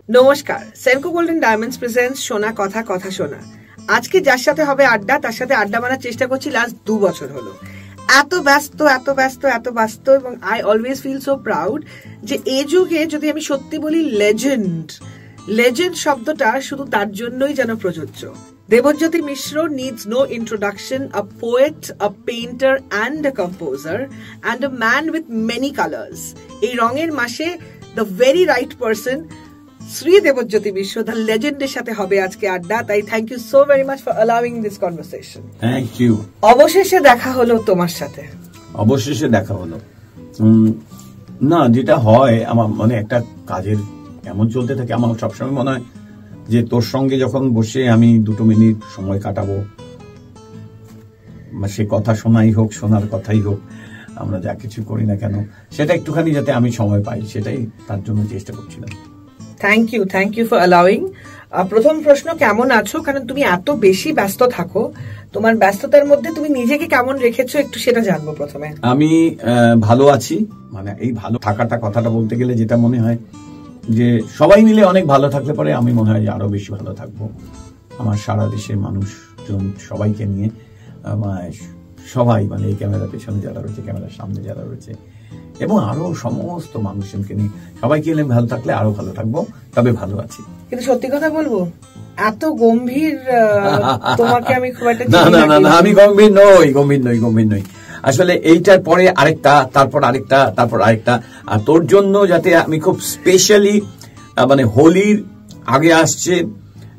নমস্কার, Senco golden diamonds presents সোনা কথা কথা সোনা। আজকে যার সাথে হবে আড্ডা, তার সাথে আড্ডা মারার চেষ্টা করছি লাস্ট 2 বছর হলো। এত ব্যস্ত এবং I always feel so proud যে এই যুগে যদি আমি সত্যি বলি লেজেন্ড শব্দটা শুধু তার জন্যই যেন প্রযোজ্য। দেবজ্যোতি মিশ্র needs no introduction, a poet, a painter and a composer and a man with many colors. এই রঙের মাসে the very right person Shri Debjyoti Mishra the legend এর সাথে হবে আজকে আড্ডা। তাই thank you so very much for allowing this conversation. Thank you. অবশেষে দেখা হলো তোমার সাথে। অবশেষে দেখা হলো না, যেটা হয় আমার মানে একটা কাজের এমন চলতে থাকে, আমার সবসময় মনে হয় যে তোর সঙ্গে যখন বসে আমি 2 মিনিট সময় কাটাবো, সে কথা শোনাই হোক, শোনার কথাই হোক, আমরা যা কিছু করি না কেন সেটা একটুখানি যাতে আমি সময় পাই, সেটাই তার জন্য চেষ্টা করছিলাম। Thank you for allowing. প্রথম প্রশ্ন, কেমন আছো? কারণ তুমি এত বেশি ব্যস্ত থাকো, তোমার ব্যস্ততার মধ্যে তুমি নিজেকে কেমন রেখেছো একটু সেটা জানবো প্রথমে। আমি ভালো আছি, মানে এই ভালো থাকাটা কথাটা বলতে গেলে যেটা মনে হয় যে সবাই মিলে অনেক ভালো থাকলে পরে আমি মনে হয় যে আরো বেশি ভালো থাকবো। আমার সারা দেশের মানুষজন সবাইকে নিয়ে, সবাই মানে এই ক্যামেরার পেছনে যারা রয়েছে, ক্যামেরার সামনে যারা রয়েছে এবং আরো সমস্ত মানুষজনকে নিয়ে সবাইকে নিয়ে ভালো থাকলে আরো ভালো থাকবো, তবে ভালো আছি। কিন্তু সত্যি কথা বলবো, এত গম্ভীর তোমাকে আমি খুব একটা না আমি গম্ভীর নই। আসলে এইটার পরে আরেকটা, তারপর আরেকটা, তারপর আরেকটা, আর তোর জন্য যাতে আমি খুব স্পেশালি মানে হোলির আগে আসছে,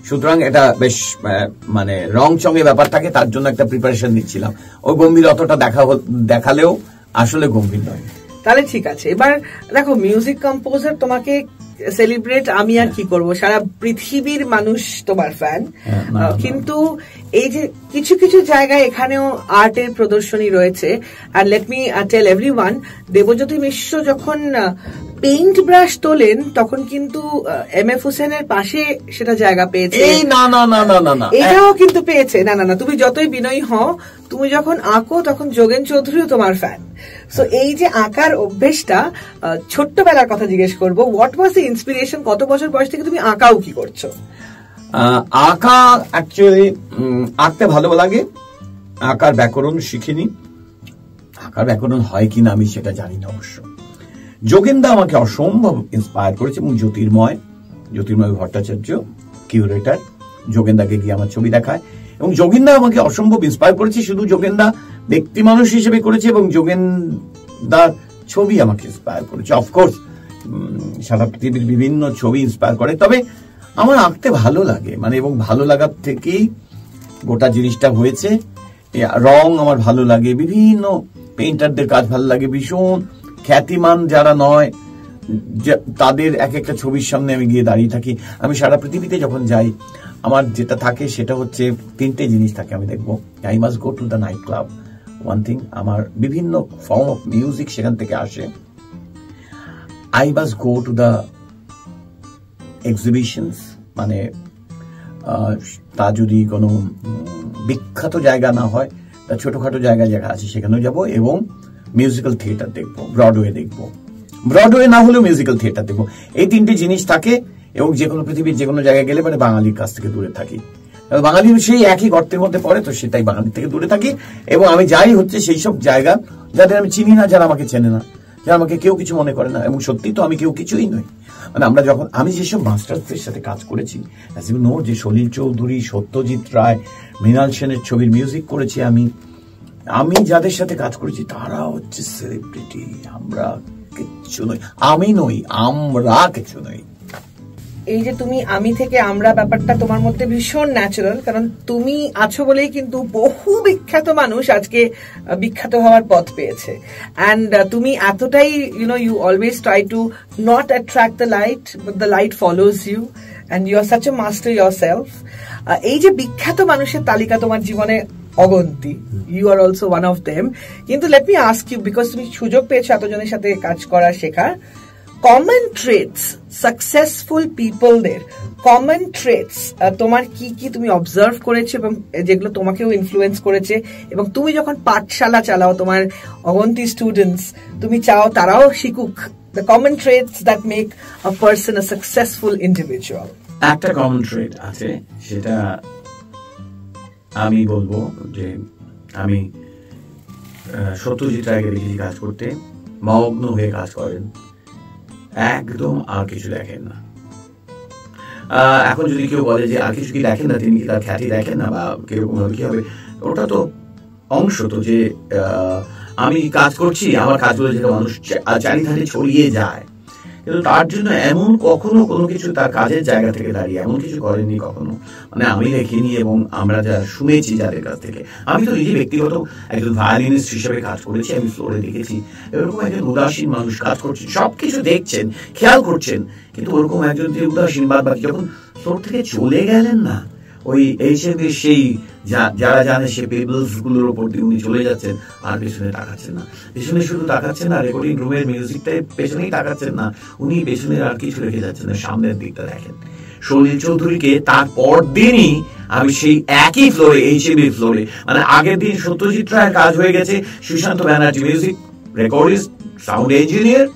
সুতরাং এটা বেশ মানে রং চঙে ব্যাপার থাকে, তার জন্য একটা প্রিপারেশন নিচ্ছিলাম। ওই গম্ভীর অতটা দেখালেও আসলে গম্ভীর নয়। তাহলে ঠিক আছে। এবার দেখো, মিউজিক কম্পোজার তোমাকে সেলিব্রেট আমি আর কি করব, সারা পৃথিবীর মানুষ তোমার ফ্যান। কিন্তু এই যে কিছু কিছু জায়গায় এখানেও আর্টের প্রদর্শনী রয়েছে। আর let me tell everyone, Debjyoti Mishra যখন পেইন্ট ব্রাশ তোলেন তখন কিন্তু এম.এফ. হুসেনের পাশে সেটা জায়গা পেয়েছে। এটাও কিন্তু পেয়েছে। না, তুমি যতই বিনয়ী হও, তুমি যখন আঁকো তখন যোগেন চৌধুরীও তোমার ফ্যান। সো এই যে আঁকার অভ্যেসটা, ছোট্টবেলার কথা জিজ্ঞেস করবো, হোয়াট ওয়াজ দ্য ইন্সপিরেশন? কত বছর বয়স থেকে তুমি আঁকাও কি করছো? আঁকা অ্যাকচুয়ালি আঁকতে ভালো লাগে, আঁকার ব্যাকরণ শিখিনি। আঁকার ব্যাকরণ হয় কিনা আমি সেটা জানি না অবশ্য। যোগেনদা আমাকে অসম্ভব ইন্সপায়ার করেছে, এবং জ্যোতির্ময় ভট্টাচার্য কিউরেটার, যোগেনদাকে গিয়ে আমার ছবি দেখায়, এবং যোগেনদা আমাকে অসম্ভব ইন্সপায়ার করেছে। শুধু যোগেনদা ব্যক্তি মানুষ হিসেবে করেছে, এবং যোগেনদার ছবি আমাকে ইন্সপায়ার করেছে। অফকোর্স সারা পৃথিবীর বিভিন্ন ছবি ইন্সপায়ার করে, তবে আমার আঁকতে ভালো লাগে, মানে এবং ভালো লাগার থেকেই গোটা জিনিসটা হয়েছে। রং আমার ভালো লাগে, বিভিন্ন পেইন্টারদের কাজ ভালো লাগে ভীষণ। খ্যাতিমান যারা নয় তাদের এক একটা ছবির সামনে আমি গিয়ে দাঁড়িয়ে থাকি। আমি সারা পৃথিবীতে যখন যাই আমার যেটা থাকে সেটা হচ্ছে 3টে জিনিস থাকে আমি দেখবো। I must go to the night club, one thing, আমার বিভিন্ন ফর্ম অফ মিউজিক সেখান থেকে আসে। I must go to the exhibitions, মানে তা যদি কোনো বিখ্যাত জায়গা না হয়, তা ছোটখাটো জায়গা আছে সেখানেও যাবো, এবং মিউজিক্যাল থিয়েটার দেখবো, ব্রডওয়ে না হলেও মিউজিক্যাল থিয়েটার দেখবো। এই 3টে জিনিস থাকে, এবং যে কোনো পৃথিবীর যে কোনো জায়গায় গেলে মানে বাঙালির কাছ থেকে দূরে থাকি। বাঙালি সেই একই গর্তের মধ্যে পড়ে, তো সেটাই বাঙালির থেকে দূরে থাকি। এবং আমি যাই হচ্ছে সেই সব জায়গা যাদের আমি চিনি না, যারা আমাকে চেনে না, যারা আমাকে কেউ কিছু মনে করে না, এবং সত্যি তো আমি কেউ কিছুই নই। মানে আমি যেসব মাস্টারদের সাথে কাজ করেছি, যে সলিল চৌধুরী, সত্যজিৎ রায়, মৃণাল সেনের ছবির মিউজিক করেছি আমি যাদের সাথে কাজ করেছি তারা হচ্ছে সেলিব্রিটি। আমরা কিচ্ছু নই, আমরা কিছু নই। এই যে তুমি আমি থেকে আমরা ব্যাপারটা তোমার মধ্যে ভীষণ ন্যাচারাল, কারণ তুমি আছো বলেই কিন্তু বহু বিখ্যাত মানুষ আজকে বিখ্যাত হওয়ার পথ পেয়েছে। অ্যান্ড তুমি এতটাই you always try to not attract the light, but the light follows you, and you are such a master yourself. এই যে বিখ্যাত মানুষের তালিকা তোমার জীবনে অগন্তি, you are also one of them. কিন্তু let me ask you, because তুমি সুযোগ পেয়েছো এতজনের সাথে কাজ করার, শেখার, কমন ট্রেটস সাকসেসফুল পিপলদের, কমন ট্রেটস তোমার কি কি তুমি অবজার্ভ করেছো এবং যেগুলো তোমাকেও ইনফ্লুয়েন্স করেছে, এবং তুমি যখন পাঠশালা চালাও তোমার অগন্তি স্টুডেন্টস, তুমি চাও তারাও শিখুক the common traits that make a person a successful individual? একটা কমন ট্রেট আছে, সেটা আমি বলবো যে আমি সত্যজিৎ রায়কে দেখেছি কাজ করতে, মগ্ন হয়ে কাজ করেন, একদম আর কিছু দেখেন না। এখন যদি কেউ বলে যে আর কিছু কি দেখেন না, তিনি কি তার খ্যাতি দেখেন না বা কিরকম হবে কি হবে, ওটা তো অংশ তো, যে আমি কাজ করছি, আমার কাজগুলো যেটা মানুষ চারিধারে ছড়িয়ে যায়, কিন্তু তার জন্য এমন কখনো কোনো কিছু তার কাজের জায়গা থেকে দাঁড়িয়ে এমন কিছু করেননি কখনো, মানে আমি দেখিনি এবং আমরা যা শুনেছি যাদের কাছ থেকে। আমি তো নিজে ব্যক্তিগত একজন ভায়োলিনিস্ট হিসেবে কাজ করেছি, আমি ফ্লোরে দেখেছি এরকম একজন উদাসীন মানুষ কাজ করছেন, সবকিছু দেখছেন, খেয়াল করছেন, কিন্তু ওরকম একজন যে উদাসীন বাদ বাকি যখন ফ্লোর থেকে চলে গেলেন না, ওই এইচএম এর সেই যারা জানে সে পেবলস গুলোর উপর দিয়ে উনি চলে যাচ্ছেন, আর পেছনে তাকাচ্ছেন না, পেছনে শুধু তাকাচ্ছেন না, রেকর্ডিং রুমের মিউজিকটাই পেছনেই তাকাচ্ছেন না, উনি পেছনের আর কিছু রেখে যাচ্ছেন না, সামনের দিকটা দেখেন। সলিল চৌধুরীকে তারপর দিনই আমি সেই একই ফ্লোরে, এইচএম এর ফ্লোরে, মানে আগের দিন সত্যজিৎ রায়ের কাজ হয়ে গেছে, Sushant Banerjee music recordist, sound engineer,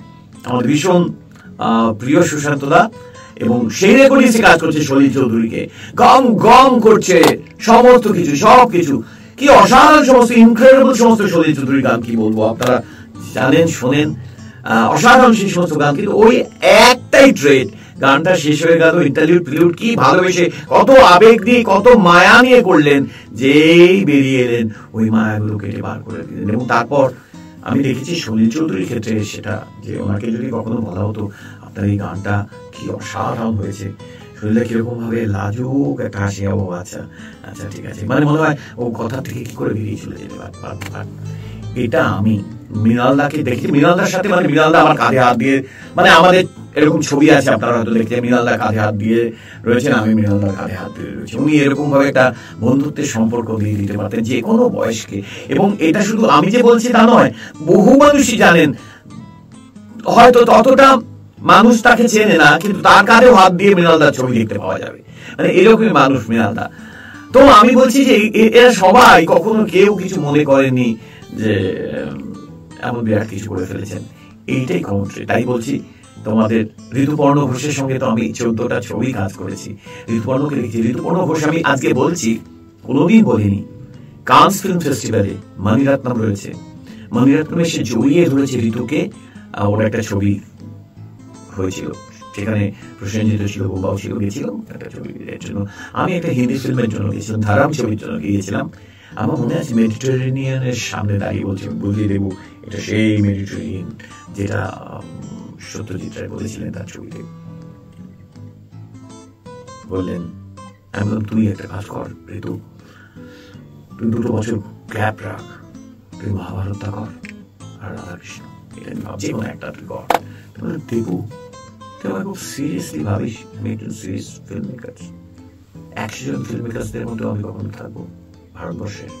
আমাদের ভীষণ প্রিয় সুশান্ত দা, এবং সেই রেকর্ডিংসে কাজ করছে সলিল চৌধুরীকে, গম গম করছে সমস্ত কিছু, সবকিছু কি অসাধারণ, সমস্ত ইনক্রেডিবল সমস্ত সলিল চৌধুরীর গান, কি বলবো, আপনারা জানেন, শোনেন, অসাধারণ সেই সমস্ত গান। কিন্তু ওই একটাই ট্রেড, গানটা শেষ হয়ে গেল, ইন্টারলিউড প্রিলুড কি ভালোবেসে, কত আবেগ দিয়ে, কত মায়া নিয়ে করলেন, যেই বেরিয়ে এলেন ওই মায়াগুলো কেটে বার করে দিলেন। এবং তারপর আমি দেখেছি সলিল চৌধুরীর ক্ষেত্রে সেটা, যে ওনাকে যদি কখনো বলা হতো আপনার এই গানটা কি অসাধারণ হয়েছে, শরীরে কিরকম ভাবে লাজুক একটা হাসি, আচ্ছা আচ্ছা ঠিক আছে, মানে মনে হয় ও কথা থেকে কি করে বেরিয়ে চলে যেতে পারবেন। এটা আমি মৃণালদাকে দেখি, মৃণালদার সাথে, মানে মৃণালদা আমার কাঁধে হাত দিয়ে, মানে আমাদের এরকম ছবি আছে আপনারা হয়তো দেখতে, মৃণালদা কাঁধে হাত দিয়ে রয়েছেন, আমি মৃণালদার কাঁধে হাত দিয়ে রয়েছি। উনি এরকম ভাবে একটা বন্ধুত্বের সম্পর্ক দিয়ে দিতে পারতেন যে কোনো বয়সকে। এবং এটা শুধু আমি যে বলছি তা নয়, বহু মানুষই জানেন, হয়তো ততটা মানুষ তাকে চেনে না, কিন্তু তার কাঁধেও হাত দিয়ে মৃণালদার ছবি দেখতে পাওয়া যাবে, মানে এরকমই মানুষ মৃণালদা। তো আমি বলছি যে এরা সবাই কখনো কেউ কিছু মনে করেনি যে এমন বিরাট কিছু করে ফেলেছেন, এইটাই কমন্ট্রি। তাই বলছি, তোমাদের ঋতুপর্ণ ঘোষের সঙ্গে তো আমি 14টা ছবি কাজ করেছি, ঋতুপর্ণকে দেখছি। ঋতুপর্ণ ঘোষ আমি আজকে বলছি, কোনোদিন বলিনি। কানস ফিল্ম ফেস্টিভ্যালে মণিরত্নম রয়েছে, মণিরত্নম এসে জড়িয়ে ধরেছে ঋতুকে, ওর একটা ছবি হয়েছিল, সেখানে প্রসেনজিৎ ছিল, বোবাও ছিল, গিয়েছিলাম একটা ছবি এর জন্য। আমি একটা হিন্দি ফিল্মের জন্য গিয়েছিলাম, ধারাম ছবির জন্য গিয়েছিলাম। আমার মনে আছে মেডিটেরেনিয়ানের সামনে দাঁড়িয়ে বলছি, বুঝিয়ে দেবো এটা সেই মেডিটেরেনিয়ান যেটা সত্যজিৎ রায় বলেছিলেন তার ছবিতে। বললেন, আমি বললাম তুই একটা কাজ কর ঋতু, তুই 2 বছর গ্যাপ রাখ, তুই মহাভারতটা কর আর রাধাকৃষ্ণ, এটা আমি ভাবছি কোনো একটা তুই কর। দেবু, তুই আমার খুব সিরিয়াসলি ভাবিস আমি একজন সিরিয়াস ফিল্ম মেকার, 100 জন ফিল্ম মেকারদের মধ্যে আমি কখনো থাকবো ভারতবর্ষের?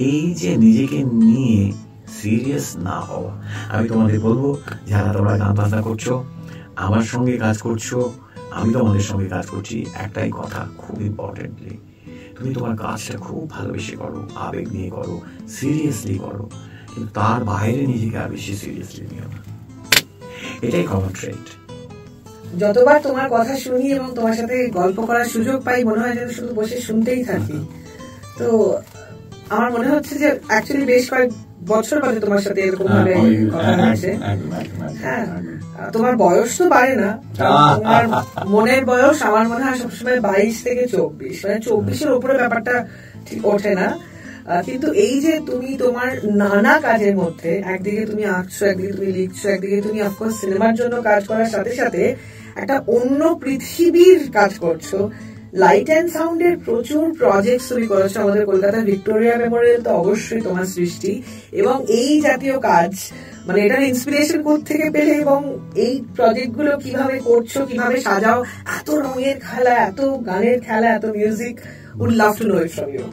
এই যে নিজেকে নিয়ে সিরিয়াস না হওয়া, আমি তোমাদের বলবো, যারা তোমরা গান বাজনা করছো, আমার সঙ্গে কাজ করছো, আমি তোমাদের সঙ্গে কাজ করছি, একটাই কথা খুব ইম্পর্টেন্টলি, তুমি তোমার কাজটা খুব ভালোবেসে করো, আবেগ নিয়ে করো, সিরিয়াসলি করো, কিন্তু তার বাইরে নিজেকে আর বেশি সিরিয়াসলি নিও না। এটাই কমন ট্রেট। যতবার তোমার কথা শুনি এবং তোমার সাথে গল্প করার সুযোগ পাই, মনে হয় যেন শুধু বসে শুনতেই থাকি। তো আমার মনে হচ্ছে যে অ্যাকচুয়ালি বেশ কয়েক বছর বাদে তোমার সাথে এরকম ভাবে কথা হচ্ছে। হ্যাঁ, তোমার বয়স তো বাড়ে না, তোমার মনের বয়স আমার মনে হয় সবসময় 22 থেকে 24, মানে 24-এর উপরে ব্যাপারটা ঠিক ওঠে না। কিন্তু এই যে তুমি তোমার নানা কাজের মধ্যে, একদিকে তুমি আঁকছো, একদিকে তুমি লিখছো, একদিকে তুমি অফকোর্স সিনেমার জন্য কাজ করার সাথে সাথে একটা অন্য পৃথিবীর কাজ করছো। লাইট অ্যান্ড সাউন্ডের প্রচুর প্রজেক্ট তুমি করেছো, আমাদের কলকাতার ভিক্টোরিয়া মেমোরিয়াল তো অবশ্যই তোমার সৃষ্টি। এবং এই জাতীয় কাজ, মানে এটার ইন্সপিরেশন কোত্থেকে পেলে এবং এই প্রজেক্ট গুলো কিভাবে করছো, কিভাবে সাজাও, এত রঙের খেলা, এত গানের খেলা, এত music, would love to know it from you.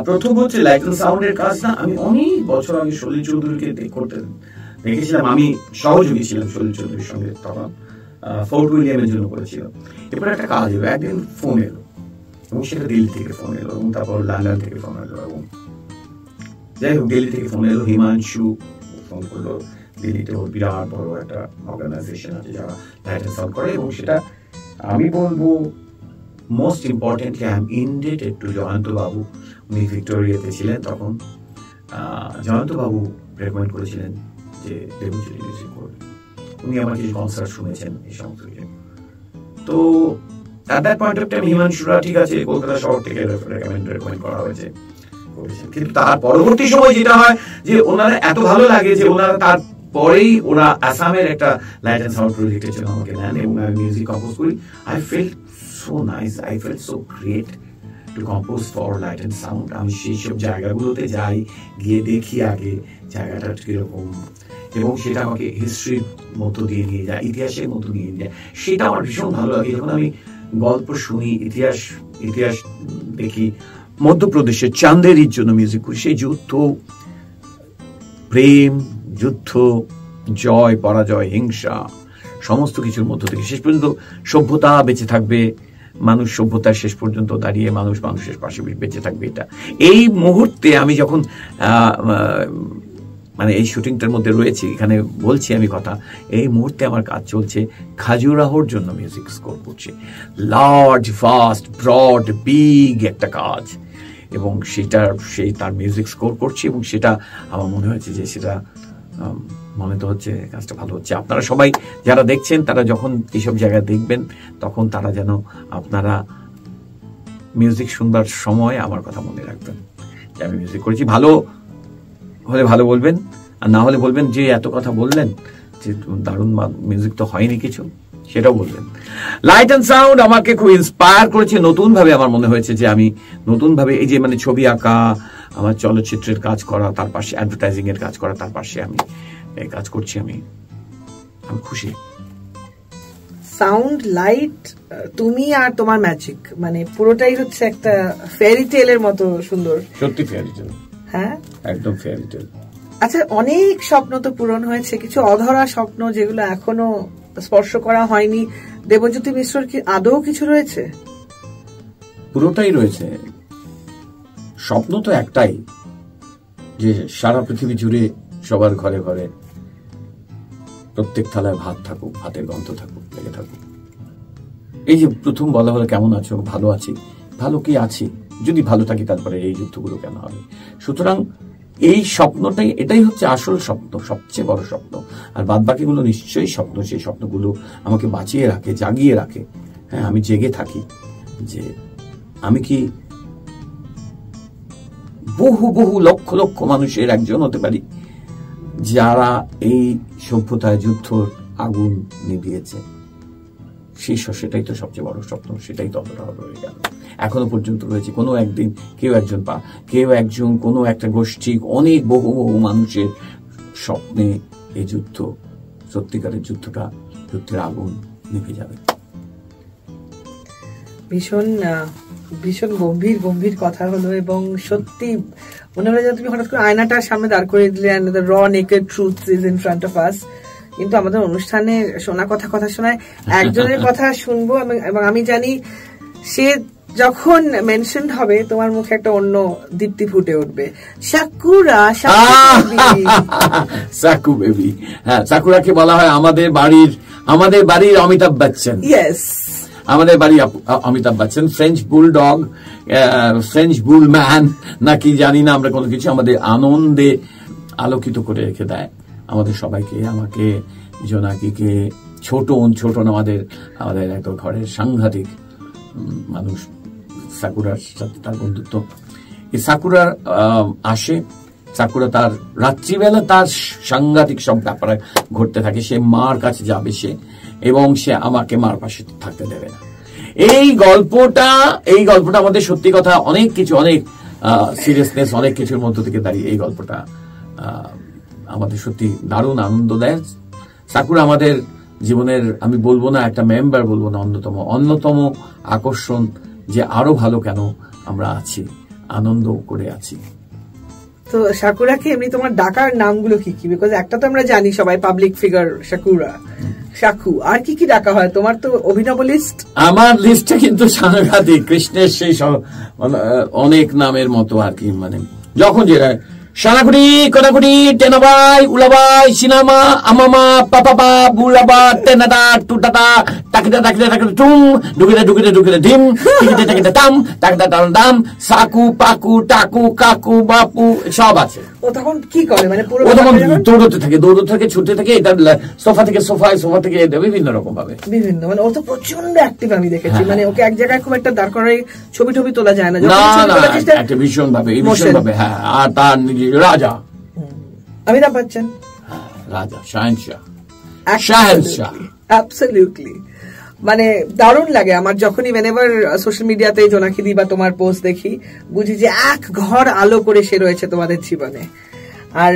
প্রথম হচ্ছে লাইট অ্যান্ড সাউন্ডের কাজ না, আমি অনেক বছর আগে সলিল চৌধুরীকে করতে দেখেছিলাম, আমি সহযোগী ছিলাম সলিল চৌধুরীর সঙ্গে, তখন ফোর্ট উইলিয়ামের জন্য করেছিল। এরপর একটা কাজ এলো, একদিন ফোন এলো, এবং সেটা দিল্লি থেকে ফোন এলো, এবং তারপর লন্ডন থেকে ফোন এলো, এবং যাই হোক দিল্লি থেকে ফোন এলো, হিমাংশু ফোন করলো, দিল্লিতে ওর বিরাট বড় একটা অর্গানাইজেশন আছে যারা লাইট অ্যান্ড সাউন্ড করে, এবং সেটা আমি বলবো most importantly I am ইন্ডেটেড two Jayanta বাবু। উনি ভিক্টোরিয়াতে ছিলেন তখন, জয়ন্ত বাবু রেকমেন্ড করেছিলেন যে দেবজ্যোতি মিউজিক করবে। উনি আমার কিছু কনসার্ট শুনেছেন এই সমস্ত কিছু। তো at that point of time হিমাংশুরা ঠিক আছে কলকাতা শহর থেকে রেকমেন্ড করা হয়েছে, কিন্তু তার পরবর্তী সময় যেটা হয় যে ওনারা এত ভালো লাগে যে ওনারা তারপরেই ওরা আসামের একটা লাইট অ্যান্ড সাউন্ড প্রজেক্টের জন্য আমাকে নেন এবং আমি মিউজিক কম্পোজ করি। I felt so nice, I felt so great to compose for light and sound. আমি সেই সব জায়গাগুলোতে যাই, গিয়ে দেখি আগে জায়গাটা কিরকম, এবং সেটা আমাকে হিস্ট্রির মতো দিয়ে নিয়ে যায়, ইতিহাসের মতো নিয়ে যায়। সেটা আমার ভীষণ ভালো লাগে। যখন আমি গল্প শুনি, ইতিহাস দেখি, মধ্যপ্রদেশের চান্দেরির জন্য মিউজিক করি, সেই যুদ্ধ, প্রেম, যুদ্ধ, জয় পরাজয়, হিংসা, সমস্ত কিছুর মধ্য থেকে শেষ পর্যন্ত সভ্যতা বেঁচে থাকবে, মানুষ সভ্যতার শেষ পর্যন্ত দাঁড়িয়ে মানুষ মানুষের পাশে বেঁচে থাকবে। এটা এই মুহূর্তে আমি যখন মানে এই শুটিংটার মধ্যে রয়েছি, এখানে বলছি আমি কথা, এই মুহূর্তে আমার কাজ চলছে খাজুরাহোর জন্য মিউজিক স্কোর করছি। লার্জ, ফাস্ট, ব্রড, বিগ একটা কাজ, এবং সেই তার মিউজিক স্কোর করছি, এবং সেটা আমার মনে হয়েছে যে সেটা মনে তো হচ্ছে কাজটা ভালো হচ্ছে। আপনারা সবাই যারা দেখছেন তারা যখন এইসব জায়গায় দেখবেন তখন তারা যেন আপনারা মিউজিক শুনবার সময় আমার কথা মনে রাখবেন যে আমি মিউজিক করেছি। ভালো হলে ভালো বলবেন, আর না হলে বলবেন যে এত কথা বললেন যে দারুণ মিউজিক তো হয়নি কিছু, সেটাও বলবেন। লাইট অ্যান্ড সাউন্ড আমাকে খুব ইন্সপায়ার করেছে নতুন ভাবে। আমার মনে হয়েছে যে আমি নতুন ভাবে এই যে মানে ছবি আঁকা, আমার চলচ্চিত্রের কাজ করা, তার পাশে অ্যাডভার্টাইজিং এর কাজ করা, তার পাশে আমি এই কাজ করছি, আমি খুশি। সাউন্ড, লাইট, তুমি আর তোমার ম্যাজিক, মানে পুরোটাই হচ্ছে একটা ফেয়ারি টেলের মতো সুন্দর। সত্যি ফেয়ারি টেল, হ্যাঁ একদম ফেয়ারি টেল। আচ্ছা, অনেক স্বপ্ন তো পূরণ হয়েছে, কিছু অধরা স্বপ্ন যেগুলো এখনো স্পর্শ করা হয়নি। দেবজ্যোতি মিশ্রর কি আদৌ কিছু রয়েছে? পুরোটাই রয়েছে। স্বপ্ন তো একটাই, যে সারা পৃথিবী জুড়ে সবার ঘরে ঘরে প্রত্যেক থালায় ভাত থাকুক, ভাতের গন্ধ থাকুক, লেগে থাকুক। এই যে প্রথম বলা হলো কেমন আছো, ভালো আছি, ভালো কি আছি, যদি ভালো থাকি তারপরে এই যুদ্ধগুলো কেন হবে। সুতরাং এই স্বপ্নটাই, এটাই হচ্ছে আসল স্বপ্ন, সবচেয়ে বড় স্বপ্ন। আর বাদ বাকিগুলো নিশ্চয়ই স্বপ্ন। সেই স্বপ্নগুলো আমাকে বাঁচিয়ে রাখে, জাগিয়ে রাখে। হ্যাঁ, আমি জেগে থাকি যে আমি কি বহু বহু লক্ষ লক্ষ মানুষের একজন হতে পারি যারা এই সভ্যতায় যুদ্ধর আগুন নিভিয়েছে। সেটাই তো সবচেয়ে বড় স্বপ্ন, সেটাই তো অতটা রয়ে গেল, এখনো পর্যন্ত রয়েছে। কোনো একদিন কেউ একজন কোনো একটা গোষ্ঠী, অনেক বহু বহু মানুষের স্বপ্নে এই যুদ্ধ, সত্যিকারের যুদ্ধের আগুন নিভে যাবে। ভীষণ ভীষণ গম্ভীর গম্ভীর কথা হলো, এবং সত্যি মনে হয় যে তুমি হঠাৎ করে আয়নাটার সামনে দাঁড় করে দিলে, and the raw naked truth is in front of us। কিন্তু আমাদের অনুষ্ঠানে শোনা কথা শোনায় একজনের কথা শুনবো, এবং আমি জানি সে যখন মেনশন হবে তোমার মুখে একটা অন্য দীপ্তি ফুটে উঠবে। সাকু বেবি। হ্যাঁ, সাকুরাকে বলা হয় আমাদের বাড়ির অমিতাভ বচ্চন। ইয়েস, আমাদের বাড়ি Amitabh Bachchan. French bulldog, French bullman নাকি জানি না, আমরা কোনো কিছু আমাদের আনন্দে আলোকিত করে রেখে দেয় আমাদের সবাইকে, আমাকে, জোনাকিকে, ছোট আমাদের একটা ঘরের সাংঘাতিক মানুষ। সাকুরার সাথে তার বন্ধুত্ব, এই সাকুরা আসে, সাকুরা তার রাত্রিবেলা তার সাংঘাতিক সব ব্যাপার ঘটতে থাকে। সে মার কাছে যাবে সে, এবং সে আমাকে মার পাশে থাকতে দেবে না। এই গল্পটা আমাদের সত্যি কথা অনেক কিছু, অনেক সিরিয়াসনেস, অনেক কিছুর মধ্য থেকে দাঁড়িয়ে এই গল্পটা আমাদের সত্যি দারুণ আনন্দ দেয়। সাকুরা আমাদের জীবনের, আমি বলবো না একটা মেম্বার, বলবো না অন্যতম আকর্ষণ, যে আরো ভালো কেন আমরা আছি, আনন্দ করে আছি। তো সাকুরাকে এমনি তোমার ডাকার নামগুলো কি কি? বিকজ একটা তো আমরা জানি সবাই, পাবলিক ফিগার সাকুরা, সাকু, আর কি কি ডাকা হয় তোমার? তো অভিনব লিস্ট। আমার লিস্টটা কিন্তু সাংঘাতিক, কৃষ্ণের সেই সব অনেক নামের মতো আর কি, মানে যখন যেটা Shanakuri, Konakuri, Tenabai, Ulabai, Sinama, Amama, Papa, Bulaba, Tenada, Tutata, Takida, Tum, Dukida, Dim, Takida Tam, Takida Dam, Saku, Paku, Taku, Kaku, Bapu, সব আছে। ও তখন কি করে মানে পুরো ও তখন দৌড়তে থাকে, ছুটতে থাকে, এটা সোফা থেকে সোফায়, সোফা থেকে বিভিন্ন রকম ভাবে। বিভিন্ন মানে ও তো প্রচন্ড অ্যাক্টিভ আমি দেখেছি, মানে ওকে এক জায়গায় খুব একটা দাঁড় করাই ছবি তোলা যায় না। না একটা ভীষণ ভাবে, হ্যাঁ। আর তার নিজের রাজা অমিতাভ বচ্চন, রাজা শাহেনশাহ, অ্যাবসলিউটলি মানে দারুণ লাগে আমার যখনই whenever সোশ্যাল মিডিয়াতে জোনাকিদি বা তোমার পোস্ট দেখি, বুঝি যে এক ঘর আলো করে সে রয়েছে তোমাদের জীবনে। আর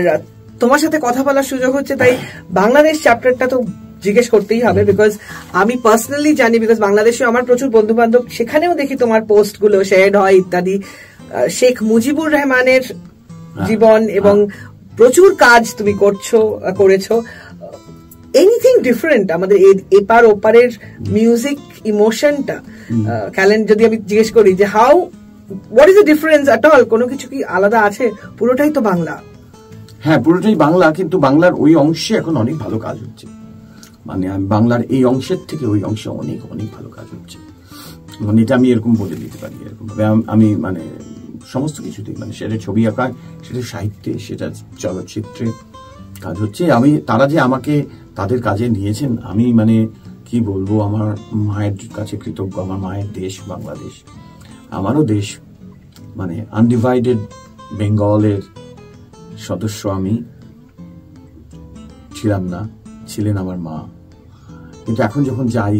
তোমার সাথে কথা বলার সুযোগ হচ্ছে, তাই বাংলাদেশ চ্যাপ্টারটা তো জিজ্ঞেস করতেই হবে, বিকজ আমি পার্সোনালি জানি, বিকজ বাংলাদেশে আমার প্রচুর বন্ধু বান্ধব, সেখানেও দেখি তোমার পোস্ট গুলো শেয়ার হয় ইত্যাদি। শেখ মুজিবুর রহমানের জীবন এবং প্রচুর কাজ তুমি করেছো। এনিথিং ডিফারেন্ট আমাদের এপার ওপারের মিউজিক ইমোশনটা, ক্যালেন্ডার যদি আমি জিজ্ঞেস করি যে what is the difference at all, কোনো কিছু কি আলাদা আছে? পুরোটাই তো বাংলা। হ্যাঁ পুরোটাই বাংলা, কিন্তু বাংলার ওই অংশে এখন অনেক ভালো কাজ হচ্ছে। মানে বাংলার এই অংশের থেকে ওই অংশে অনেক অনেক ভালো কাজ হচ্ছে। মানে এটা আমি এরকম বলে দিতে পারি, এরকম ভাবে আমি মানে সমস্ত কিছুতেই, মানে সেটা ছবি আঁকায়, সেটা সাহিত্যে, সেটা চলচ্চিত্রে কাজ হচ্ছে। তারা যে আমাকে তাদের কাজে নিয়েছেন, আমি মানে কি বলবো, আমার মায়ের কাছে কৃতজ্ঞ। আমার মায়ের দেশ বাংলাদেশ, আমারও দেশ, মানে আনডিভাইডেড বেঙ্গলের সদস্য আমি ছিলাম না, ছিলেন আমার মা। কিন্তু এখন যখন যাই,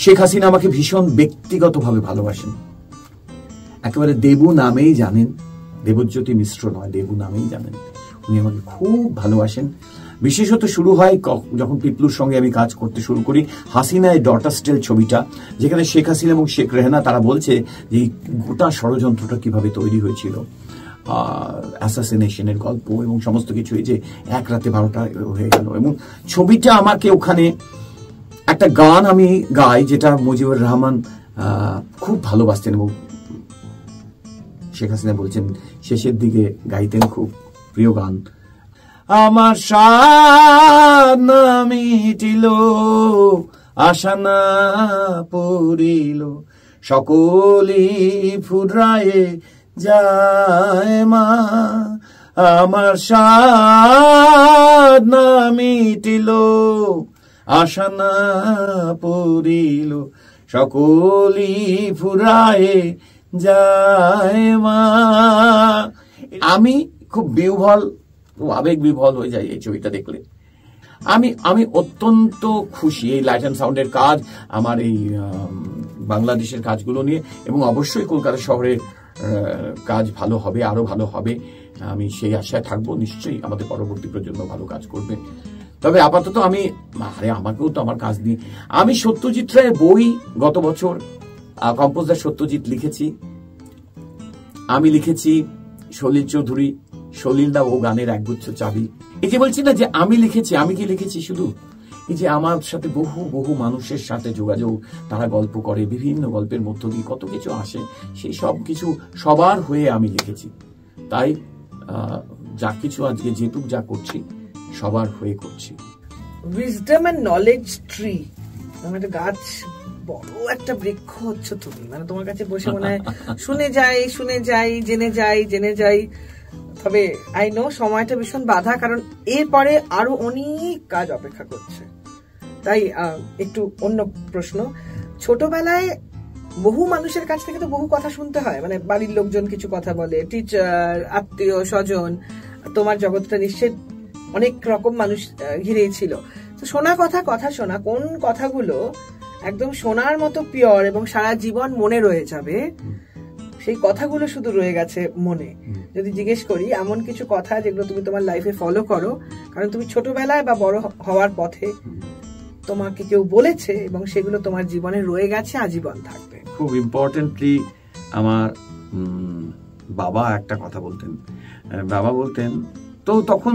শেখ হাসিনা আমাকে ভীষণ ব্যক্তিগতভাবে ভালোবাসেন, একেবারে দেবু নামেই জানেন, দেবজ্যোতি মিশ্র নয়, দেবু নামেই জানেন। উনি আমাকে খুব ভালোবাসেন। বিশেষত শুরু হয় যখন পিপলুর সঙ্গে আমি কাজ করতে শুরু করি, হাসিনা এ ডটার স্টেল ছবিটা, যেখানে শেখ হাসিনা এবং শেখ রেহানা তারা বলছে যে গোটা ষড়যন্ত্রটা কিভাবে তৈরি হয়েছিল, অ্যাসাসিনেশনের গল্প এবং সমস্ত কিছু, এই যে এক রাতে 12টা হয়ে গেল। এবং ছবিটা আমাকে ওখানে একটা গান আমি গাই, যেটা মুজিবুর রহমান খুব ভালোবাসতেন এবং শেখ হাসিনা বলছেন শেষের দিকে গাইতেন, খুব প্রিয় গান। আমার সাধ না মিটিল, আশা না পড়িল, সকলি ফুরায়ে যায় মা। আমার সাধ না মিটিল, আশা না পড়িল, সকলি ফুরায়ে যায় মা। আমি খুব আবেগ বিভল হয়ে যাই এই ছবিটা দেখলে। আমি অত্যন্ত খুশি এই লাইট অ্যান্ড সাউন্ডের কাজ, আমার এই বাংলাদেশের কাজগুলো নিয়ে, এবং অবশ্যই কলকাতা শহরের কাজ ভালো হবে, আরো ভালো হবে, আমি সেই আশায় থাকবো। নিশ্চয়ই আমাদের পরবর্তী প্রজন্ম ভালো কাজ করবে। তবে আপাতত আমাকেও তো আমার কাজ নিয়ে, আমি সত্যজিৎ রায়ের বই গত বছর কম্পোজার সত্যজিৎ লিখেছি, আমি লিখেছি সলিল চৌধুরী, সলিলদা ও গানের একগুচ্ছ চাবি। এই যে বলছি না যে আমি লিখেছি, আমি কি লিখেছি শুধু, এই যে আমার সাথে বহু বহু মানুষের সাথে যোগাযোগ, তারা গল্প করে, বিভিন্ন গল্পের মধ্য দিয়ে কত কিছু আসে, সেই সব কিছু সবার হয়ে আমি লিখেছি। তাই যা কিছু আজকে যেটুক যা করছি সবার হয়ে করছি। উইজডম এন্ড নলেজ ট্রি, একটা গাছ, বড় একটা বৃক্ষ হচ্ছে তুমি, মানে তোমার কাছে বসে মনে হয় শুনে যাই, জেনে যাই। তবে আই নো সময়টা ভীষণ বাধা, কারণ এরপরে আরো অনেক কাজ অপেক্ষা করছে। তাই একটু অন্য প্রশ্ন, ছোটবেলায় বহু মানুষের কাছ থেকে তো বহু কথা শুনতে হয়, মানে বাড়ির লোকজন কিছু কথা বলে, টিচার, আত্মীয় স্বজন, তোমার জগৎটা নিশ্চয় অনেক রকম মানুষ ঘিরেই ছিল। তো শোনা কথা শোনা, কোন কথাগুলো একদম শোনার মতো পিওর এবং সারা জীবন মনে রয়ে যাবে, সেই কথাগুলো শুধু রয়ে গেছে মনে। যদি জিজ্ঞেস করি এমন কিছু কথা যেগুলো তুমি তোমার লাইফে ফলো করো, কারণ তুমি ছোটবেলায় বা বড় হওয়ার পথে তোমাকে কেউ বলেছে এবং সেগুলো তোমার জীবনে রয়ে গেছে, আজীবন থাকবে। খুব ইম্পর্টেন্টলি আমার বাবা একটা কথা বলতেন, তো তখন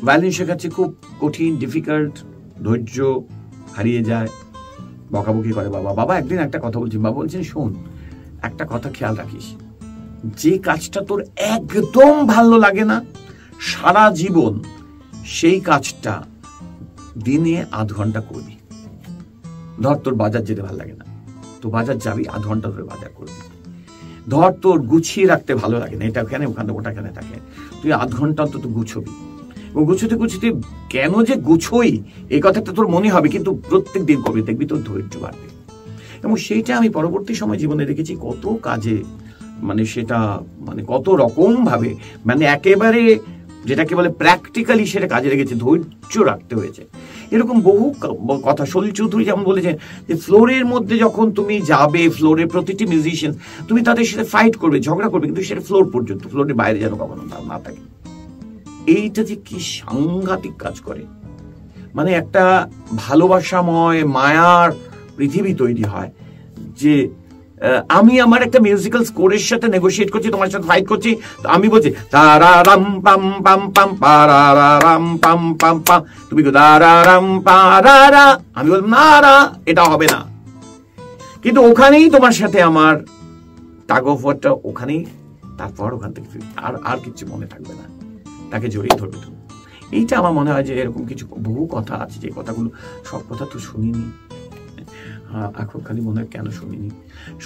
ভায়োলিন শেখাচ্ছি, খুব কঠিন, ডিফিকাল্ট, ধৈর্য হারিয়ে যায়, বকাবকি করে বাবা একদিন একটা কথা বলছেন, বাবা বলছেন শোন, একটা কথা খেয়াল রাখিস, যে কাজটা তোর একদম ভালো লাগে না সারা জীবন, সেই কাজটা দিনে আধ ঘন্টা করবি। ধর তোর বাজার যেতে ভালো লাগে না, তো বাজার যাবি, আধ ঘন্টা ধরে বাজার করবি। ধর তোর গুছিয়ে রাখতে ভালো লাগে না, এটা ওখানে ওখানে ওটা কেন থাকে, তুই আধ ঘন্টা অন্তত গুছবি। এবং গুছোতে গুছোতে কেন যে গুছোই এই কথাটা তোর মনে হবে, কিন্তু প্রত্যেক দিন করবি, দেখবি তোর ধৈর্য বাড়বে। এবং সেইটা আমি পরবর্তী সময় জীবনে দেখেছি কত কাজে, মানে সেটা মানে কত রকম ভাবে, মানে একেবারে যেটাকে বলে প্র্যাকটিক্যালি সেটা কাজে লেগেছে, ধৈর্য রাখতে হয়েছে। এরকম বহু কথা সলিল চৌধুরী যেমন বলেছেন যে ফ্লোরের মধ্যে যখন তুমি যাবে, ফ্লোরের প্রতিটি মিউজিশিয়ান তুমি তাদের সাথে ফাইট করবে, ঝগড়া করবে, কিন্তু সেটা ফ্লোর পর্যন্ত, ফ্লোরের বাইরে যেন কখনো না থাকে। এইটা যে কি সাংঘাতিক কাজ করে, মানে একটা ভালোবাসাময় মায়ার পৃথিবী তৈরি হয়। যে আমি আমার একটা মিউজিক্যাল স্কোরের সাথে নেগোশিয়েট করছি, তোমার সাথে ফাইট করছি, তো আমি বলছি তারারাম পাম পাম পাম পারারাম পাম পাম পাম, তুমি তারারাম পারারা, আমি বললাম না না এটা হবে না, কিন্তু ওখানেই তোমার সাথে আমার টাগ অফ ওয়ারটা ওখানেই, তারপর ওখান থেকে আর কিছু মনে থাকবে না, তাকে জড়িয়ে ধরবে তুমি। এইটা আমার মনে হয় যে এরকম কিছু বহু কথা আছে, যে কথাগুলো সব কথা তো শুনিনি, এখন খালি মনে হয় কেন শুনিনি।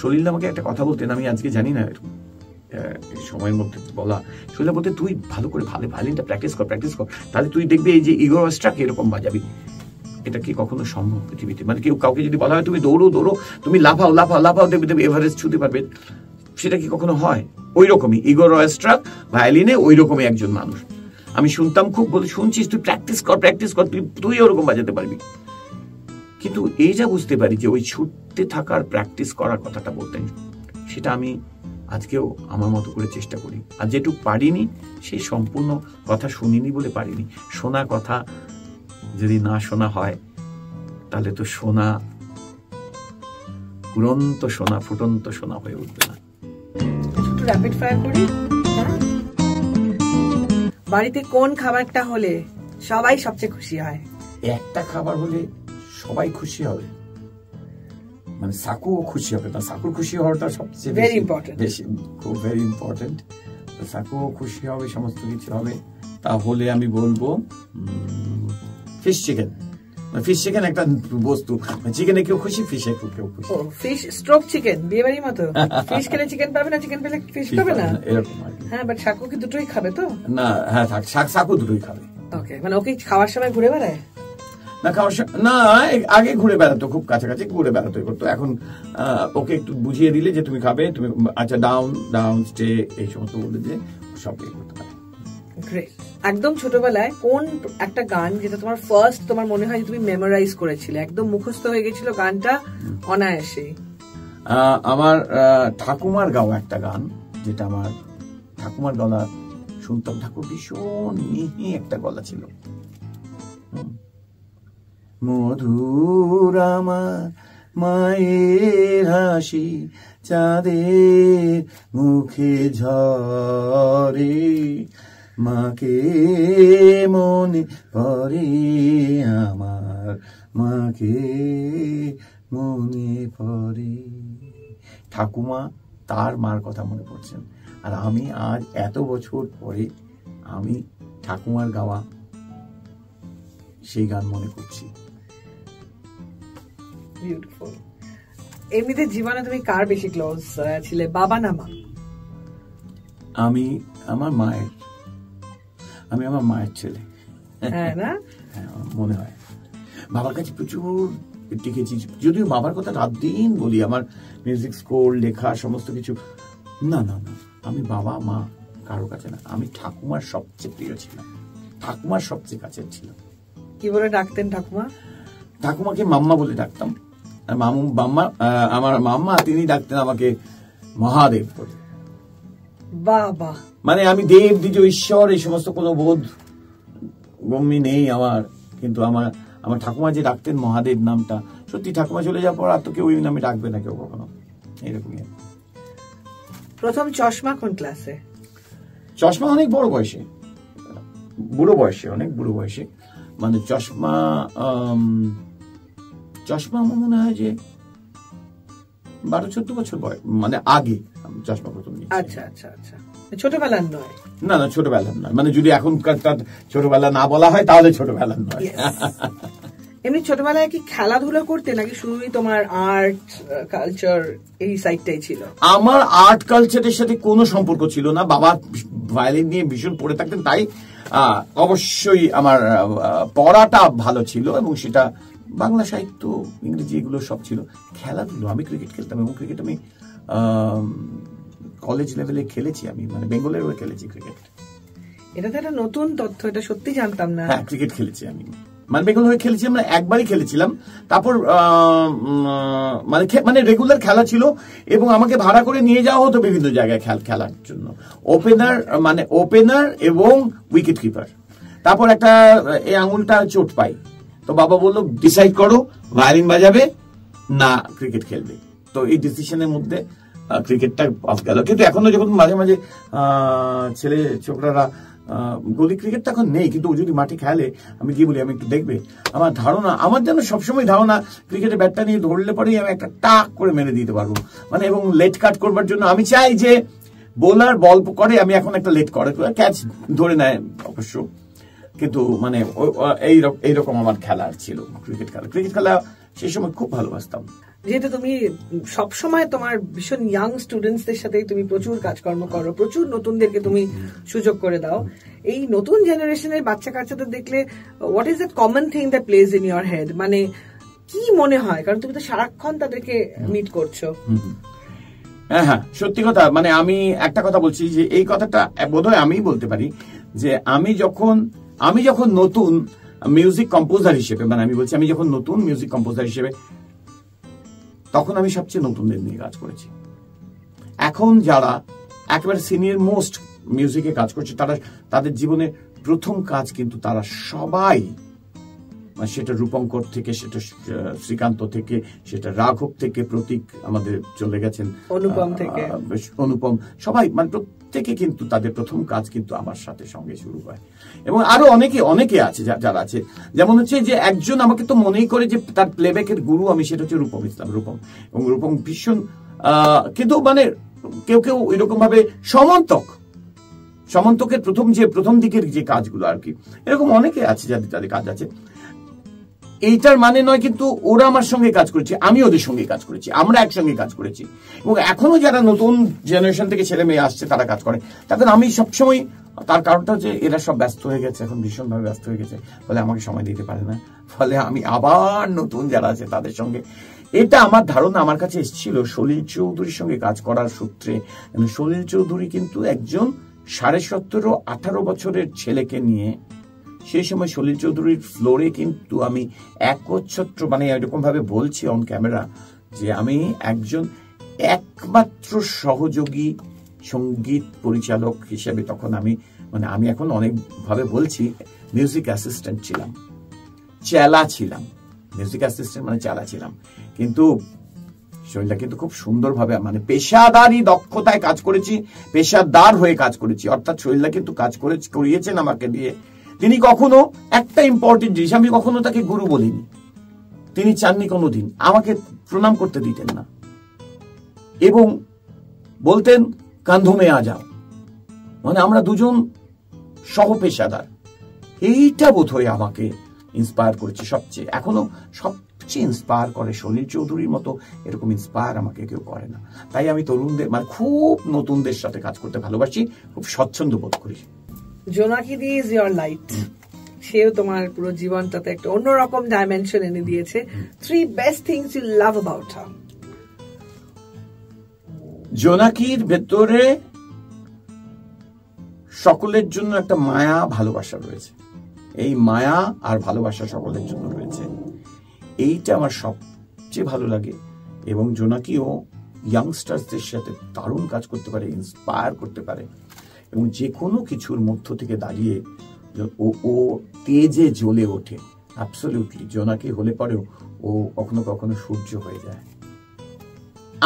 সলিল আমাকে একটা কথা বলতেন, আমি আজকে জানি না সময়ের মধ্যে বলা, সলিল বলতে তুই ভালো করে ভায়োলিনটা প্র্যাকটিস কর, তাহলে তুই দেখবি এই যে ইগোর অস্ট্রাক এরকম বাজাবি। এটা কি কখনো সম্ভব পৃথিবীতে? মানে কেউ কাউকে যদি বলা হয় তুমি দৌড়ো, তুমি লাফাও দেখবে এভারেস্ট ছুঁতে পারবে, সেটা কি কখনো হয়? ওই রকমই ইগোর অস্ট্রাক ভায়োলিনে ওই রকমই একজন মানুষ। আমি শুনতাম খুব, বলে শুনছিস তুই প্র্যাকটিস কর, তুই ওরকম বাজাতে পারবি। কিন্তু এই যা বুঝতে পারি যে ওই ছুটতে থাকার প্র্যাকটিস করার কথাটা বলতেন, সেটা আমি আজকেও আমার মতো করে চেষ্টা করি। আর যেটুকু পারিনি সেই সম্পূর্ণ কথা শুনিনি বলে পারিনি। শোনা কথা যদি না শোনা হয় তাহলে তো শোনা উড়ন্ত শোনা, ফুটন্ত শোনা হয়ে উঠবে না। একটু র্যাপিড ফায়ার করি। বাড়িতে কোন খাবারটা হলে সবাই সবচেয়ে খুশি হয়? একটা খাবার হলে সবাই খুশি হবে, মানে সাকুও খুশি হবে না, সাকুর খুশি হওয়াটা সবচেয়ে বেশি, খুব ভেরি ইম্পর্টেন্ট। সাকুও খুশি হবে, সমস্ত কিছু হবে। তাহলে আমি বলবো ফিশ চিকেন। ফিশ চিকেন একটা বস্তু, চিকেনে কেউ খুশি, ফিশে কেউ খুশি। ফিশ স্ট্রোক চিকেন, বিয়ে বাড়ির মতো। ফিশ খেলে চিকেন পাবে না, চিকেন পেলে ফিশ পাবে না, এরকম। হ্যাঁ, বাট সাকু কি দুটোই খাবে তো? না, হ্যাঁ সাকু দুটোই খাবে। ওকে, মানে ওকে খাওয়ার সময় ঘুরে বেড়ায় না, খাওয়ার না, আগে ঘুরে বেড়াতো, খুব কাছাকাছি ঘুরে বেড়াতো করতো। এখন ওকে একটু বুঝিয়ে দিলে যে তুমি খাবে, তুমি আচ্ছা ডাউন স্টে এই সমস্ত বলে দিয়ে সব করতে পারে। গ্রেট। একদম ছোটবেলায় কোন একটা গান যেটা তোমার ফার্স্ট, তোমার মনে হয় তুমি মেমোরাইজ করেছিলে, একদম মুখস্থ হয়ে গেছিল গানটা অনায়াসে? আমার ঠাকুমার গাওয়া একটা গান, যেটা আমার ঠাকুমার গলা শুনতাম। ঠাকুর ভীষণ মিহি একটা গলা ছিল। মধুর আমার মায়ের হাসি চাঁদের মুখে ঝরে, মাকে মনে পড়ে আমার, মাকে মনে পড়ে। ঠাকুমা তার মার কথা মনে পড়ছেন, আর আমি আজ এত বছর পরে আমি ঠাকুমার গাওয়া সেই গান মনে করছি। বিউটিফুল। এমনিতে জীবনে তুমি কার বেশি ক্লোজ ছিলে, বাবা না মা? আমি আমার মায়ের ছেলে। হ্যাঁ না? হ্যাঁ, মনে হয় বাবার কাছে প্রচুর টিকেছি, যদিও বাবার কথা রাত দিন বলি, আমার মিউজিক স্কোর, লেখা, সমস্ত কিছু। না, আমি বাবা মা কারো কাছে না, আমি ঠাকুমার সবচেয়ে প্রিয় ছিলাম, ঠাকুমার সবচেয়ে কাছের ছিলাম। কি বলে ডাকতেন ঠাকুমা? ঠাকুমাকে মাম্মা বলে ডাকতাম। আমার মাম্মা তিনি ডাকতেন আমাকে মহাদেব বলে। বাবা, মানে আমি দেব, দ্বিজ, ঈশ্বর এই সমস্ত কোনো বোধ গম্যি নেই আমার, কিন্তু আমার ঠাকুমা যে ডাকতেন মহাদেব নামটা, সত্যি ঠাকুমা চলে যাওয়ার পর আর তো কেউ ওই নামে ডাকবে না কেউ কখনো, এরকমই। প্রথম চশমা কোন ক্লাসে? চশমা অনেক বড় বয়সে, বুড়ো বয়সে, মানে চশমা আমার মনে হয় যে 12-14 বছর বয়স, মানে আগে আমি চশমা প্রথম নিয়েছি। আচ্ছা আচ্ছা আচ্ছা, ছোটবেলার নয়? না না, ছোটবেলার নয়, মানে যদি এখনকার ছোটবেলা না বলা হয় তাহলে ছোটবেলার নয়। এমনি ছোটবেলায় কি খেলাধুলা করতে, নাকি শুধুই তোমার আর্ট কালচার এই সাইডটাই ছিল? আমার আর্ট কালচারের সাথে কোনো সম্পর্ক ছিল না। বাবা ভায়োলিন নিয়ে ভীষণ পড়ে থাকতেন, তাই অবশ্যই আমার পড়াটা ভালো ছিল, এবং সেটা বাংলা সাহিত্য, ইংরেজি, এগুলো সব ছিল। খেলাধুলো, আমি ক্রিকেট খেলতাম, এবং ক্রিকেট আমি কলেজ লেভেলে খেলেছি, আমি মানে বেঙ্গলের হয়ে খেলেছি ক্রিকেট। এটা তো একটা নতুন তথ্য, এটা সত্যি জানতাম না। হ্যাঁ, ক্রিকেট খেলেছি আমি, মানে বেঙ্গল হয়ে খেলেছি, আমরা একবারই খেলেছিলাম। তারপর মানে রেগুলার খেলা ছিল, এবং আমাকে ভাড়া করে নিয়ে যাওয়া হতো বিভিন্ন জায়গায় খেলার জন্য, ওপেনার এবং উইকেট কিপার। তারপর একটা এই আঙুলটা চোট পাই, তো বাবা বললো ডিসাইড করো ভায়োলিন বাজাবে না ক্রিকেট খেলবে। তো এই ডিসিশনের মধ্যে ক্রিকেটটা অফ গেল। কিন্তু এখনো যখন মাঝে মাঝে ছেলে ছোকরারা গলি ক্রিকেট তো এখন নেই, কিন্তু ও যদি মাঠে খেলে আমি কি বলি, আমি একটু দেখবে। আমার ধারণা, আমার যেন সবসময় ধারণা, ক্রিকেটের ব্যাটটা নিয়ে ধরলে পরেই আমি একটা টাক করে মেরে দিতে পারবো, মানে এবং লেট কাট করবার জন্য আমি চাই যে বোলার বল করে, আমি এখন একটা লেট করে ক্যাচ ধরে নেয় অবশ্য, কিন্তু মানে এইরকম আমার খেলা ছিল ক্রিকেট খেলা। ক্রিকেট খেলা সেই সময় খুব ভালোবাসতাম। যেহেতু তুমি সবসময় তোমার ভীষণ ইয়াং স্টুডেন্টসদের সাথে তুমি প্রচুর কাজকর্ম করো, প্রচুর নতুনদেরকে তুমি সুযোগ করে দাও, এই নতুন জেনারেশনের বাচ্চা কাচ্চাদের দেখলে what is that common thing that plays in your head, মানে কি মনে হয়? কারণ তুমি তো সারাক্ষণ তাদেরকে মিট করছো। হ্যাঁ, সত্যি কথা, মানে আমি একটা কথা বলছি যে এই কথাটা বোধহয় আমিই বলতে পারি, যে আমি যখন নতুন মিউজিক কম্পোজার হিসেবে, মানে আমি বলছি আমি যখন নতুন মিউজিক কম্পোজার হিসেবে, তখন আমি সবচেয়ে নতুনদের নিয়ে কাজ করেছি। এখন যারা একেবারে সিনিয়র মোস্ট মিউজিকে কাজ করছে, তাদের জীবনে প্রথম কাজ কিন্তু তারা সবাই, সেটা রূপঙ্কর থেকে, সেটা শ্রীকান্ত থেকে, সেটা রাঘব থেকে, প্রতীক আমাদের চলে গেছেন, অনুপম, সবাই মানে প্রত্যেকে কিন্তু তাদের প্রথম কাজ কিন্তু আমার সাথে সঙ্গে শুরু হয়। এবং আরো অনেকে আছে যারা আছে, যেমন হচ্ছে যে একজন আমাকে তো মনেই করে যে তার প্লেব্যাকের গুরু আমি, সেটা হচ্ছে রূপম ইসলাম। এবং রূপম ভীষণ, কিন্তু মানে কেউ এরকম ভাবে সমন্তকের প্রথম দিকের যে কাজগুলো আর কি, এরকম অনেকে আছে যাদের কাজ আছে। এইটার মানে নয় কিন্তু ওরা আমার সঙ্গে কাজ করেছে, আমি ওদের সঙ্গে কাজ করেছি, আমরা একসঙ্গে কাজ করেছি। এবং এখনো যারা নতুন জেনারেশন থেকে ছেলে মেয়ে আসছে তারা কাজ করে, তাদের আমি সবসময়, তার কারণটা যে এরা সব ব্যস্ত হয়ে গেছে, এখন ভীষণভাবে ব্যস্ত হয়ে গেছে, ফলে আমাকে সময় দিতে পারে না, ফলে আমি আবার নতুন যারা আছে তাদের সঙ্গে, এটা আমার ধারণা আমার কাছে এসেছিল সলিল চৌধুরীর সঙ্গে কাজ করার সূত্রে। সলিল চৌধুরী কিন্তু একজন 17-18 বছরের ছেলেকে নিয়ে, সেই সময় সলিল চৌধুরীর ফ্লোরে কিন্তু আমি একচ্ছত্র, মানে এরকম ভাবে বলছি অন ক্যামেরা, যে আমি একজন একমাত্র সহযোগী সঙ্গীত পরিচালক হিসেবে তখন আমি এখন অনেক ভাবে বলছি মিউজিক অ্যাসিস্ট্যান্ট ছিলাম, চেলা ছিলাম, মিউজিক অ্যাসিস্ট্যান্ট মানে চেলা ছিলাম। কিন্তু শৈলটা কিন্তু খুব সুন্দরভাবে, মানে পেশাদারি দক্ষতায় কাজ করেছি, পেশাদার হয়ে কাজ করেছি, অর্থাৎ শৈলটা কিন্তু কাজ করিয়েছেন আমাকে দিয়ে। তিনি কখনো একটা ইম্পর্টেন্ট জিনিস, আমি কখনো তাকে গুরু বলিনি, তিনি চাননি কোনোদিন, আমাকে প্রণাম করতে দিতেন না, এবং বলতেন কান্ধমে আ যাও, মানে আমরা দুজন সহ পেশাদার। এইটা বোধহয় আমাকে ইন্সপায়ার করেছে সবচেয়ে, এখনো সবচেয়ে ইন্সপায়ার করে সলিল চৌধুরীর মতো এরকম ইন্সপায়ার আমাকে কেউ করে না। তাই আমি তরুণদের, মানে খুব নতুনদের সাথে কাজ করতে ভালোবাসি, খুব স্বচ্ছন্দ বোধ করি। জোনাকি দি ইজ ইয়োর লাইট, সেও তোমার পুরো জীবনটাতে একটা অন্যরকম ডাইমেনশন এনে দিয়েছে। 3 best things you love about her. জোনাকির ভেতরে সকলের জন্য একটা মায়া ভালোবাসা রয়েছে, এই মায়া আর ভালোবাসা সকলের জন্য রয়েছে, এইটা আমার সবচেয়ে ভালো লাগে। এবং জোনাকিও ইয়াংস্টারদের সাথে দারুণ কাজ করতে পারে, ইন্সপায়ার করতে পারে, এবং যে কোনো কিছুর মধ্য থেকে দাঁড়িয়ে ও তেজে জ্বলে ওঠে। অ্যাবসলিউটলি জোনাকি হলে পরেও ও কখনো কখনো সূর্য হয়ে যায়।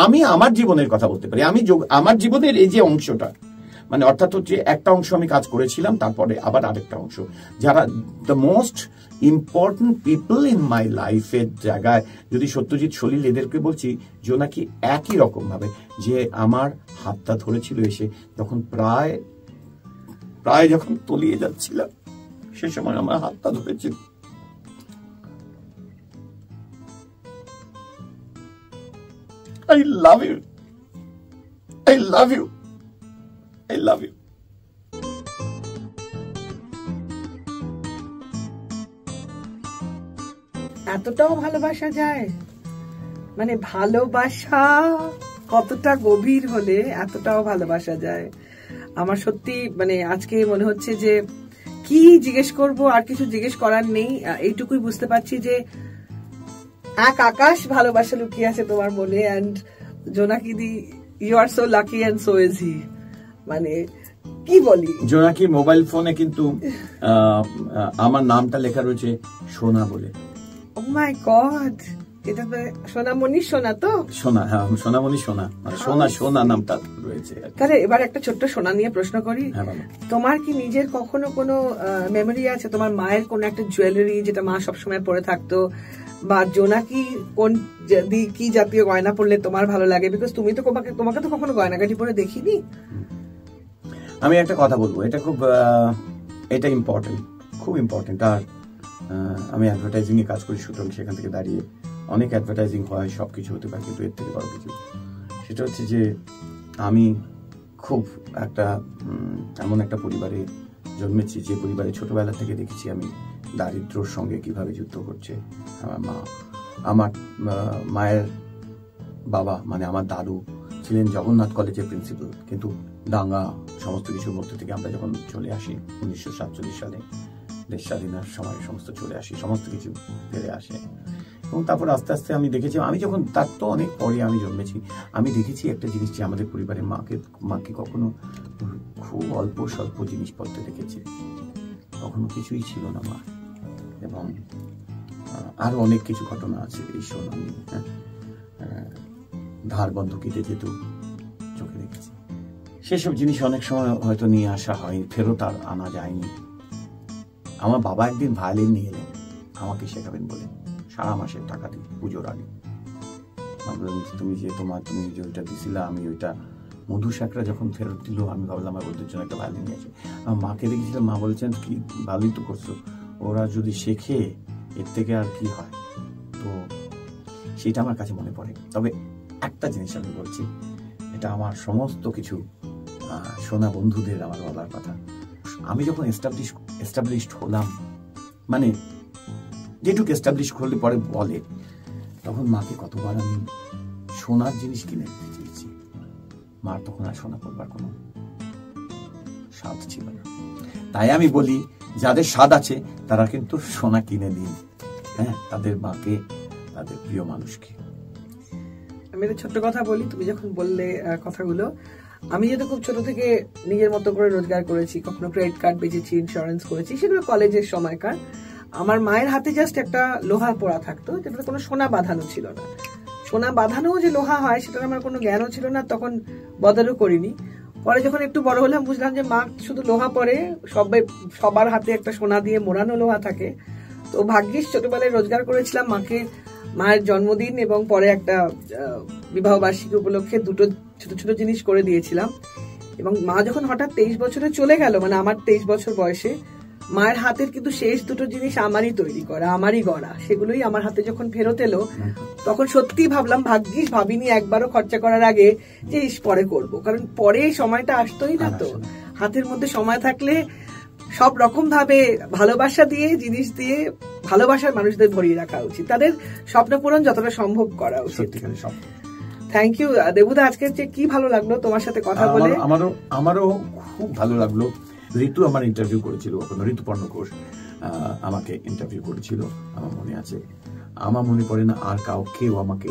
আমি আমার জীবনের কথা বলতে পারি, আমি আমার জীবনের এই যে অংশটা, মানে অর্থাৎ হচ্ছে একটা অংশ আমি কাজ করেছিলাম, তারপরে আবার আরেকটা অংশ, যারা the most important people in my লাইফের জায়গায় যদি সত্যজিৎ সলিল এদেরকে বলছি, জোনাকি একই রকম ভাবে যে আমার হাতটা ধরেছিল এসে, তখন প্রায় যখন তলিয়ে যাচ্ছিলাম সে সময় আমার হাতটা ধরেছিল। I love you. I love you. I love you. এতটাও ভালোবাসা যায়, মানে ভালোবাসা কতটা গভীর হলে এতটাও ভালোবাসা যায়। আমার সত্যি মানে আজকে মনে হচ্ছে যে কি জিজ্ঞেস করব, আর কিছু জিজ্ঞেস করার নেই। এইটুকুই বুঝতে পারছি যে এক আকাশ ভালোবাসা লুকিয়ে আছে তোমার মনে। And Jonaki di, you are so lucky and so is he. মানে কি বলি, জোনাকি মোবাইল ফোনে কিন্তু আমার নামটা লেখা রয়েছে সোনা বলে। ও মাই গড, এটা তো সোনামণি সোনা, তো সোনা, হ্যাঁ সোনামণি সোনা, মানে সোনা সোনা নামটা রয়েছে। তাহলে এবার একটা ছোট্ট সোনা নিয়ে প্রশ্ন করি। হ্যাঁ, তোমার কি নিজের কখনো কোনো মেমোরি আছে তোমার মায়ের কোনো একটা জুয়েলারি যেটা মা সবসময় পরে থাকতো, বা জোনাকি কোন কি জাতীয় গয়না পরলে তোমার ভালো লাগে? বিকজ তুমি তো তোমাকে তো কখনো গয়নাগাটি পরে দেখিনি। আমি একটা কথা বলবো, এটা খুব এটা ইম্পর্টেন্ট, খুব ইম্পর্টেন্ট। আর আমি অ্যাডভার্টাইজিং এ কাজ করি, সুতরাং সেখান থেকে দাঁড়িয়ে অনেক অ্যাডভার্টাইজিং হয়, সবকিছু হতে পারে, কিন্তু এর থেকে বড় কিছু সেটা হচ্ছে যে আমি খুব একটা এমন একটা পরিবারে জন্মেছি যে পরিবারে ছোটবেলা থেকে দেখেছি আমি দারিদ্র্যর সঙ্গে কিভাবে যুদ্ধ করছে আমার মা। আমার মায়ের বাবা মানে আমার দাদু ছিলেন জগন্নাথ কলেজের প্রিন্সিপাল, কিন্তু দাঙ্গা সমস্ত কিছুর মধ্যে থেকে আমরা যখন চলে আসি 1947 সালে, দেশ স্বাধীনের সময় সমস্ত চলে আসি, সমস্ত কিছু ফিরে আসে। এবং তারপর আস্তে আস্তে আমি দেখেছি, আমি যখন তার তো অনেক পরে আমি জন্মেছি, আমি দেখেছি একটা জিনিস যে আমাদের পরিবারে মাকে কখনো খুব অল্প স্বল্প জিনিসপত্র দেখেছি, কখনো কিছুই ছিল না মা। এবং আরো অনেক কিছু ঘটনা আছে এই আমি ধার বন্ধকিতে যেত, চোখে দেখেছি। সেসব জিনিস অনেক সময় হয়তো নিয়ে আসা হয়, ফেরত আর আনা যায়নি। আমার বাবা একদিন ভায়োলিন নিয়ে এলেন আমাকে শেখাবেন বলে, সারা মাসের টাকা দিই পুজোর আগে। ভাবলাম তুমি যে ওইটা দিছিলা, আমি ওইটা মধু শাকরা যখন ফেরত দিল, আমি ভাবলাম আমার ওদের জন্য একটা ভায়োলিন নিয়ে আসে। আমার মাকে দেখেছিলাম, মা বলেছেন কি ভালোই তো করছো, ওরা যদি শেখে এর থেকে আর কি হয়। তো সেটা আমার কাছে মনে পড়ে। তবে একটা জিনিস আমি বলছি, এটা আমার সমস্ত কিছু সোনা বন্ধুদের আমার বলার কথা। আমি যখন এস্টাবলিশড হলাম, মানে যেটুকু এস্টাবলিশ করলে পরে বলে, তখন মাকে কতবার আমি সোনার জিনিস কিনে দিতে চেয়েছি। মার তখন আর সোনা করবার কোনো স্বাদ ছিল না। তাই আমি বলি, যাদের স্বাদ আছে তারা কিন্তু সোনা কিনে দিন, হ্যাঁ, তাদের মাকে, তাদের প্রিয় মানুষকে। আমি একটা ছোট্ট কথা বলি, তুমি যখন বললে কথাগুলো, আমি যেহেতু খুব ছোট থেকে নিজের মতো করে রোজগার করেছি, কখনো ক্রেডিট কার্ড বেচেছি, ইন্স্যুরেন্স করেছি, সেগুলো কলেজের সময়কার। আমার মায়ের হাতে জাস্ট একটা লোহা পোড়া থাকতো, যেটাতে কোনো সোনা বাঁধানো ছিল না। সোনা বাঁধানো যে লোহা হয় সেটার আমার কোনো জ্ঞানও ছিল না, তখন বদলও করিনি। পরে যখন একটু বড় হলাম বুঝলাম যে মা শুধু লোহা পরে, সবার হাতে একটা সোনা দিয়ে মোড়ানো লোহা থাকে। তো ভাগ্যিস ছোটবেলায় রোজগার করেছিলাম, মাকে মায়ের জন্মদিন এবং পরে একটা বিবাহ বার্ষিকী উপলক্ষে দুটো ছোট ছোট জিনিস করে দিয়েছিলাম। এবং মা যখন হঠাৎ 23 বছরে চলে গেল, মানে আমার 23 বছর বয়সে, মায়ের হাতের কিন্তু শেষ দুটো জিনিস আমারই তৈরি করা, আমারই গড়া, সেগুলোই আমার হাতে যখন ফেরত এলো, তখন সত্যি ভাবলাম, ভাগ্যিস ভাবিনি একবারও খরচা করার আগে যে পরে করব, কারণ পরে সময়টা আসতোই না। তো হাতের মধ্যে সময় থাকলে সব রকম ভাবে ভালোবাসা দিয়ে, জিনিস দিয়ে ভালোবাসার মানুষদের ভরিয়ে রাখা উচিত, তাদের স্বপ্ন পূরণ যতটা সম্ভব করা উচিত। থ্যাংক ইউ দেবুদা, আজকে কি ভালো লাগলো তোমার সাথে কথা বলে। আমারও খুব ভালো লাগলো। ঋতু আমার ইন্টারভিউ করেছিল, ঋতুপর্ণ ঘোষ আমাকে ইন্টারভিউ করেছিল, আমার মনে আছে। আমার মনে পড়ে না আর কেউ আমাকে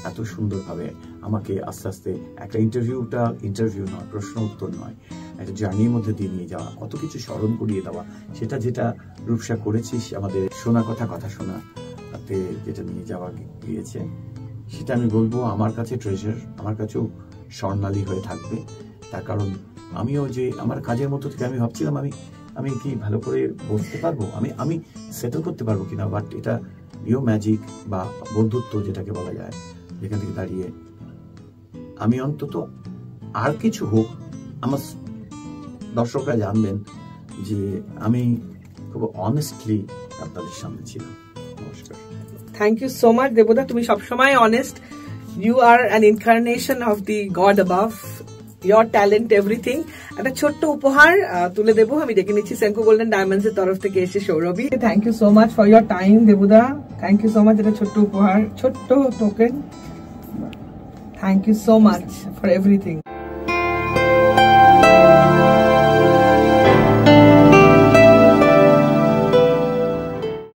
এত সুন্দরভাবে আমাকে আস্তে আস্তে একটা ইন্টারভিউ নয়, প্রশ্ন উত্তর নয়, একটা জার্নির মধ্যে দিয়ে নিয়ে যাওয়া, কত কিছু স্মরণ করিয়ে দেওয়া, যেটা রূপসা করেছিস আমাদের শোনা কথা শোনা তাতে যেটা নিয়ে যাওয়া গিয়েছে, সেটা আমি বলবো আমার কাছে ট্রেজার, আমার কাছেও স্বর্ণালী হয়ে থাকবে। তার কারণ আমিও যে আমার কাজের মতো থেকে আমি ভাবছিলাম আমি কি ভালো করে বসতে পারবো, আমি সেটেল করতে পারবো কিনা, বাট এটা ইউ ম্যাজিক বা বন্ধুত্ব যেটাকে বলা যায়, যেখান থেকে দাঁড়িয়ে আমি অন্তত আর কিছু হোক আমার দর্শকরা জানবেন যে আমি খুব অনেস্টলি আপনাদের সামনে ছিলাম। নমস্কার। থ্যাংক ইউ সো মাচ দেবদা, তুমি সবসময় honest. You are an incarnation of the God above, your talent everything. একটা ছোট্ট উপহার তুলে দেবো, আমি ডেকে নিচ্ছি সেনকো গোল্ডেন ডায়মন্ডস এর তরফ থেকে এসে Saurabhi. Thank you so much for your time দেবদা, থ্যাংক ইউ সো মাচ। এটা ছোট্ট উপহার, ছোট্ট token. Thank you so much for everything.